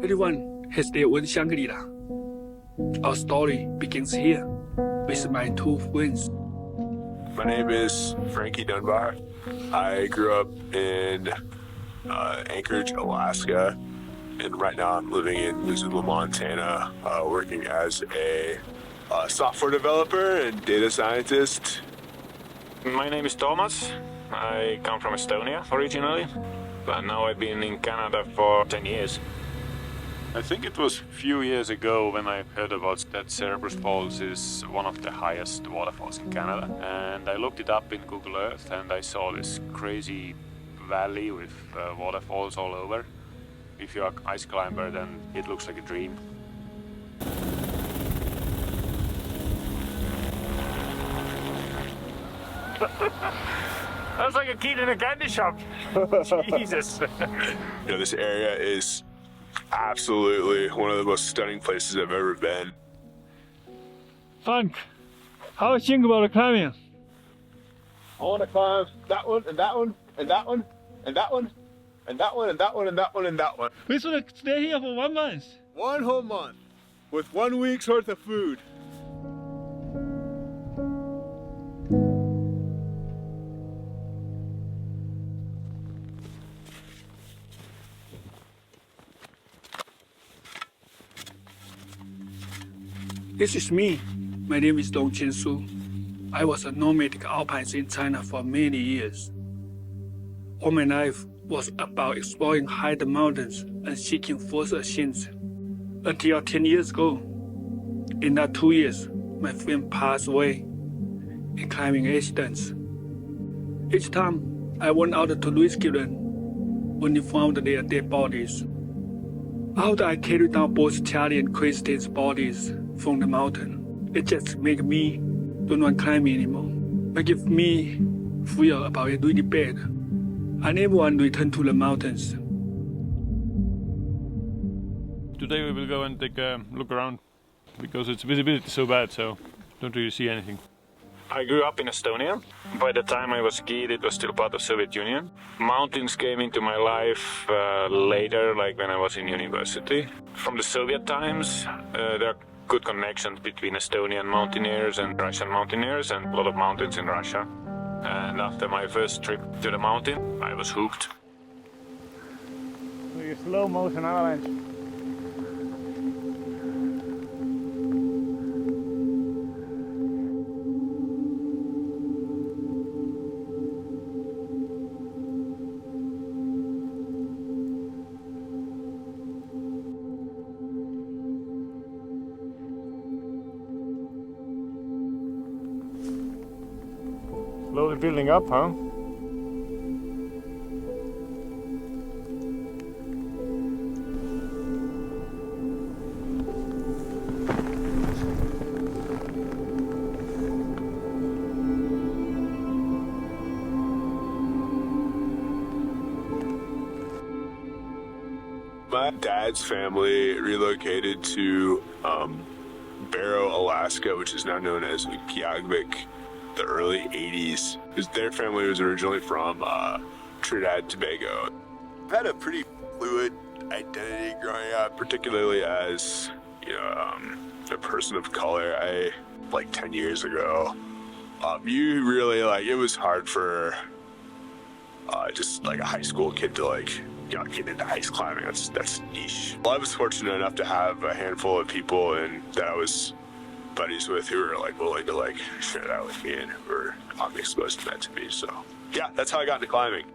Everyone has their own Shangri-La. Our story begins here with my two friends. My name is Franklyn Dunbar. I grew up in Anchorage, Alaska, and right now I'm living in Missoula, Montana, working as a software developer and data scientist. My name is Toomas. I come from Estonia originally, but now I've been in Canada for 10 years. I think it was a few years ago when I heard about that Cerberus Falls is one of the highest waterfalls in Canada, and I looked it up in Google Earth and I saw this crazy valley with waterfalls all over. If you're an ice climber, then it looks like a dream. I was like a kid in a candy shop. Jesus. This area is absolutely one of the most stunning places I've ever been. Frank, how do you think about climbing? I want to climb that one and that one and that one and that one and that one and that one and that one and that one. We should stay here for 1 month. 1 whole month with 1 week's worth of food. This is me. My name is Rongqin Su. I was a nomadic alpine in China for many years. All my life was about exploring higher mountains and seeking further ascents. Until 10 years ago. In that 2 years, my friend passed away in climbing accidents. Each time I went out to rescue them, only found their dead bodies. After I carried down both Charlie and Kristen's bodies from the mountain, it just made me don't want to climb anymore. It gives me fear about it really bad. I never want to return to the mountains. Today we will go and take a look around because its visibility is so bad, so don't really see anything. I grew up in Estonia. By the time I was a kid, it was still part of Soviet Union. Mountains came into my life later, like when I was in university. From the Soviet times, there are good connections between Estonian mountaineers and Russian mountaineers, and a lot of mountains in Russia. And after my first trip to the mountain, I was hooked. Slow motion avalanche. Slowly building up, huh? My dad's family relocated to Barrow, Alaska, which is now known as Utqiagvik, the early 80s. Their family was originally from Trinidad and Tobago. I've had a pretty fluid identity growing up, particularly as a person of color. Like 10 years ago, you really it was hard for just like a high school kid to get into ice climbing. That's niche. Well, I was fortunate enough to have a handful of people that I was buddies with who were willing to share that with me and who were exposed to that to me. So yeah, that's how I got into climbing.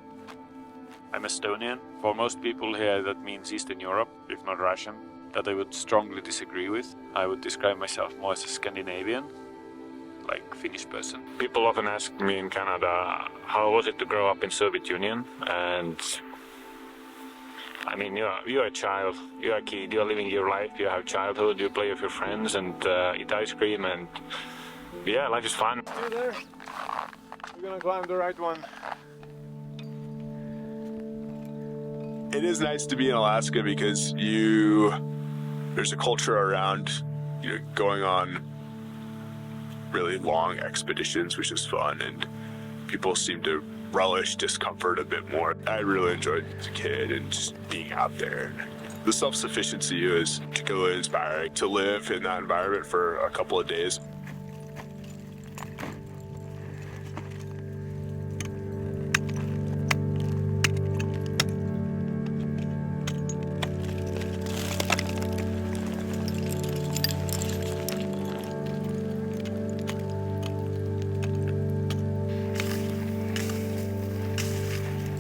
I'm Estonian. For most people here that means Eastern Europe, if not Russian, that I would strongly disagree with. I would describe myself more as a Scandinavian, like Finnish person. People often ask me in Canada, how was it to grow up in Soviet Union? And I mean, you're a child, you're a kid, you're living your life, you have childhood, you play with your friends and eat ice cream, and yeah, life is fun. Hey there. We're gonna climb the right one. It is nice to be in Alaska because there's a culture around going on really long expeditions, which is fun, and people seem to relish discomfort a bit more. I really enjoyed as a kid and just being out there. The self-sufficiency is particularly inspiring to live in that environment for a couple of days.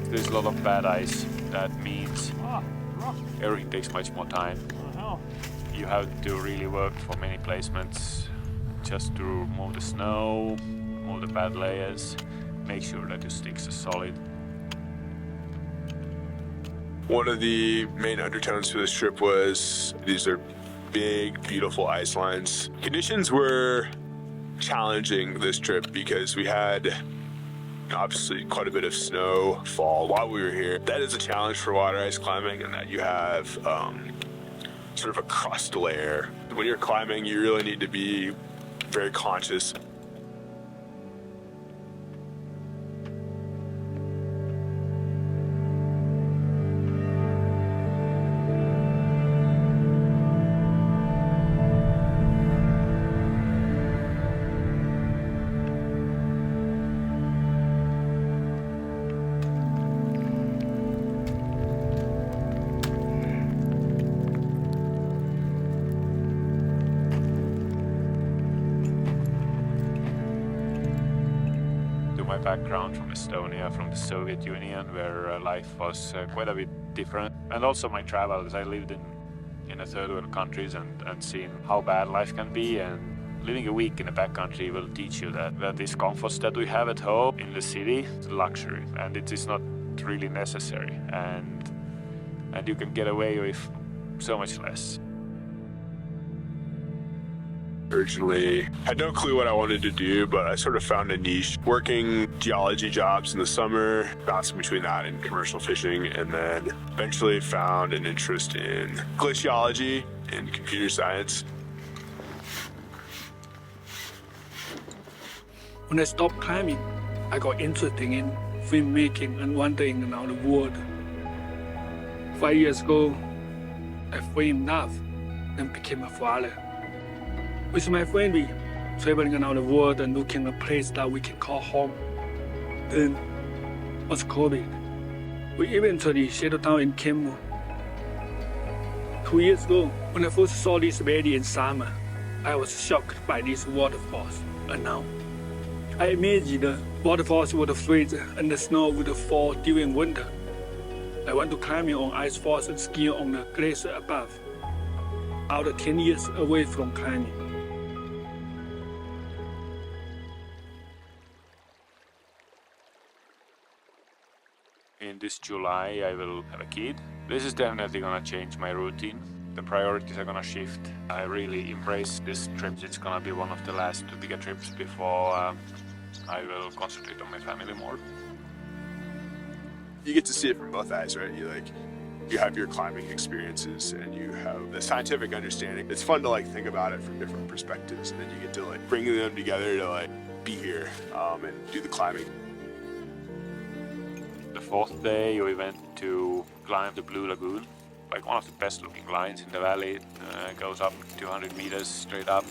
There's a lot of bad ice. That means everything takes much more time. You have to really work for many placements just to remove the snow, remove the bad layers, make sure that your sticks are solid. One of the main undertones for this trip was these are big, beautiful ice lines. Conditions were challenging this trip because we had obviously quite a bit of snowfall while we were here. That is a challenge for water ice climbing, in that you have sort of a crust layer. When you're climbing, you really need to be very conscious. My background from Estonia, from the Soviet Union, where life was quite a bit different, and also my travels. I lived in a third world countries and seen how bad life can be, and living a week in a backcountry will teach you that these comforts that we have at home in the city is a luxury, and it is not really necessary, and you can get away with so much less. Originally had no clue what I wanted to do, but I sort of found a niche working geology jobs in the summer, bouncing between that and commercial fishing, and then eventually found an interest in glaciology and computer science. When I stopped climbing, I got interested in filmmaking and wandering around the world. 5 years ago, I fell in love and became a father. With my family, traveling around the world and looking at a place that we can call home. Then was COVID. We eventually settled down in Kemu. 2 years ago, when I first saw this valley in summer, I was shocked by these waterfalls. And now, I imagined the waterfalls would freeze and the snow would fall during winter. I went to climbing on icefalls and skiing on the glacier above. After 10 years away from climbing. In this July, I will have a kid. This is definitely gonna change my routine. The priorities are gonna shift. I really embrace this trip. It's gonna be one of the last bigger trips before I will concentrate on my family more. You get to see it from both eyes, right? You have your climbing experiences and you have the scientific understanding. It's fun to think about it from different perspectives, and then you get to bring them together to be here and do the climbing. The fourth day, we went to climb the Blue Lagoon, one of the best looking lines in the valley. It goes up 200 meters straight up.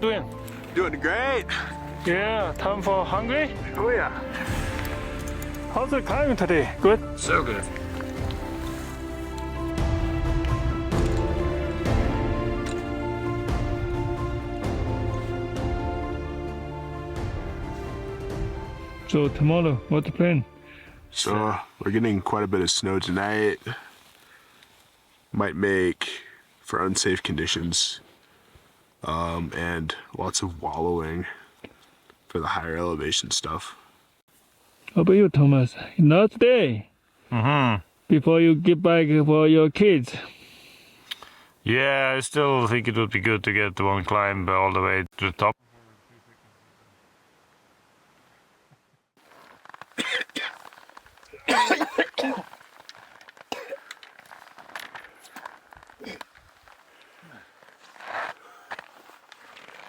you doing? Doing great. Yeah, time for hungry? Oh yeah. How's the climbing today? Good? So good. So tomorrow, what's the plan? So we're getting quite a bit of snow tonight. Might make for unsafe conditions. And lots of wallowing for the higher elevation stuff. How about you, Thomas? Another day before you get back for your kids. Yeah, I still think it would be good to get one climb all the way to the top.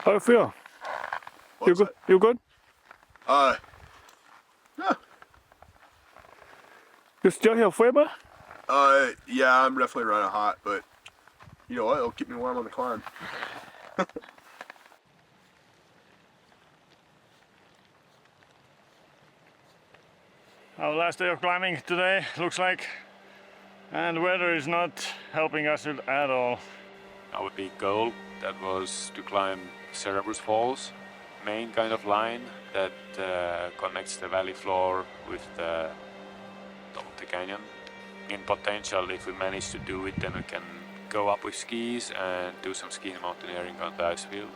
How you feel? You good? You good? Yeah. You still have fever? Yeah, I'm definitely running hot, but you know what? It'll keep me warm on the climb. Our last day of climbing today, looks like, and the weather is not helping us at all. Our big goal, that was to climb Cerberus Falls, main kind of line that connects the valley floor with the top of the canyon. In potential, if we manage to do it, then we can go up with skis and do some ski mountaineering on the ice field.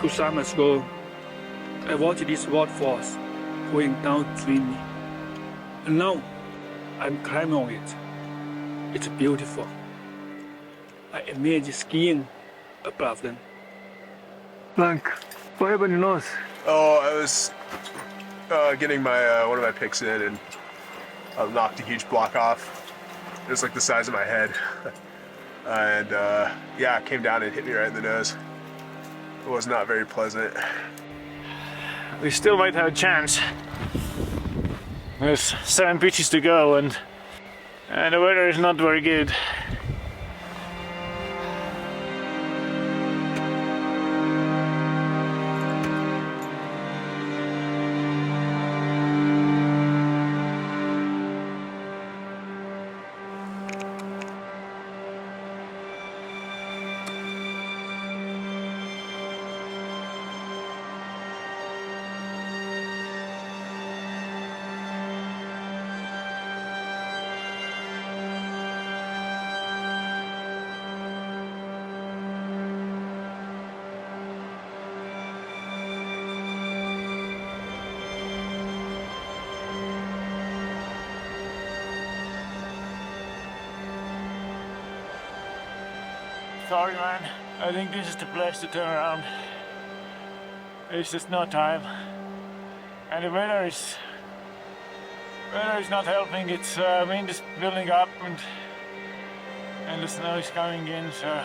Two summers ago, I watched these waterfalls going downstream me. And now I'm climbing on it. It's beautiful. I imagine skiing above them. Blank, what happened in your nose? Oh, I was getting my one of my picks in, and I knocked a huge block off. It was like the size of my head, and yeah, it came down and hit me right in the nose. It was not very pleasant. We still might have a chance. There's 7 pitches to go, and the weather is not very good. Sorry, man. I think this is the place to turn around. It's just no time. And the weather is not helping. It's wind is building up and the snow is coming in, so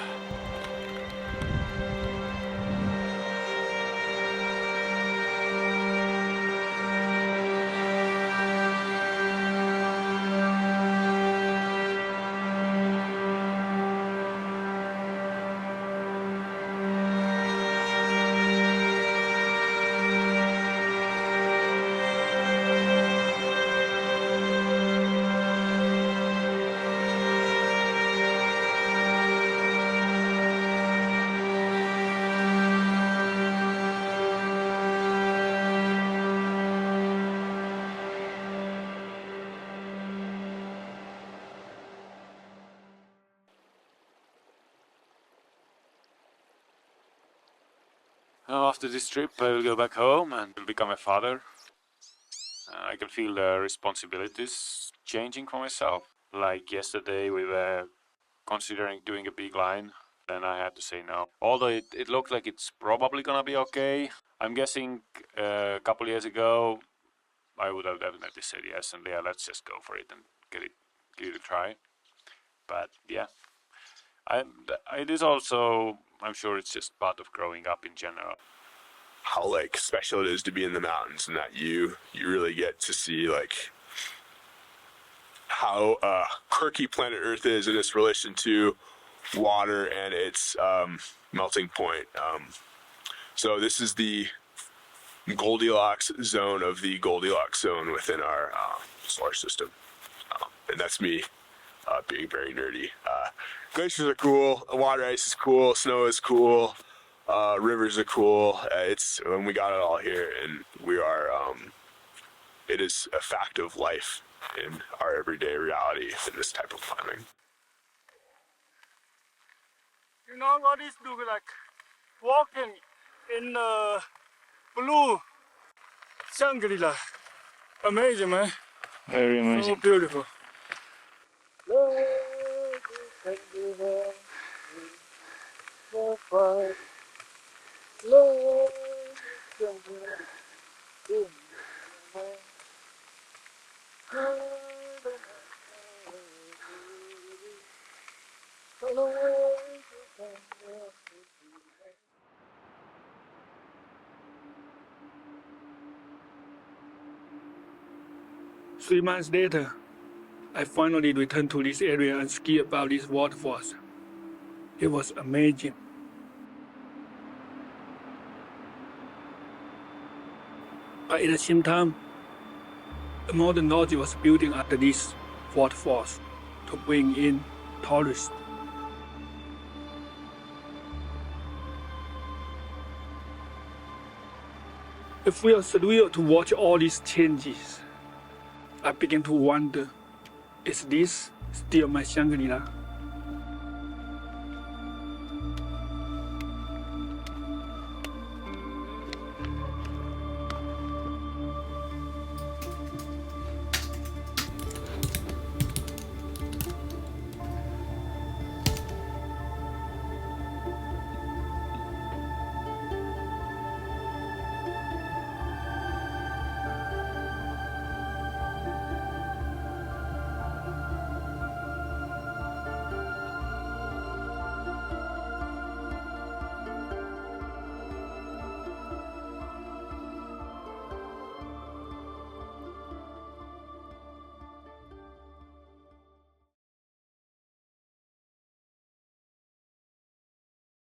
after this trip I will go back home and will become a father. I can feel the responsibilities changing for myself. Like yesterday, we were considering doing a big line, then I had to say no. Although it looked like it's probably gonna be okay. I'm guessing a couple years ago, I would have definitely said yes, and yeah, let's just go for it and give it a try. But yeah, it is also, I'm sure it's just part of growing up in general. How like special it is to be in the mountains, and that you really get to see like how quirky planet Earth is in its relation to water and its melting point. So this is the Goldilocks zone of the Goldilocks zone within our solar system, and that's me being very nerdy. Glaciers are cool, water ice is cool, snow is cool, rivers are cool. And we got it all here, and we are. It is a fact of life in our everyday reality in this type of climbing. You know what is do like walking in the blue Shangri-La. Amazing, man. Very amazing. So beautiful. Three months later, I finally returned to this area and ski about these waterfalls. It was amazing. But at the same time, a modern lodge was building at these waterfalls to bring in tourists. It feels surreal to watch all these changes. I began to wonder, is this still my Shangri-La?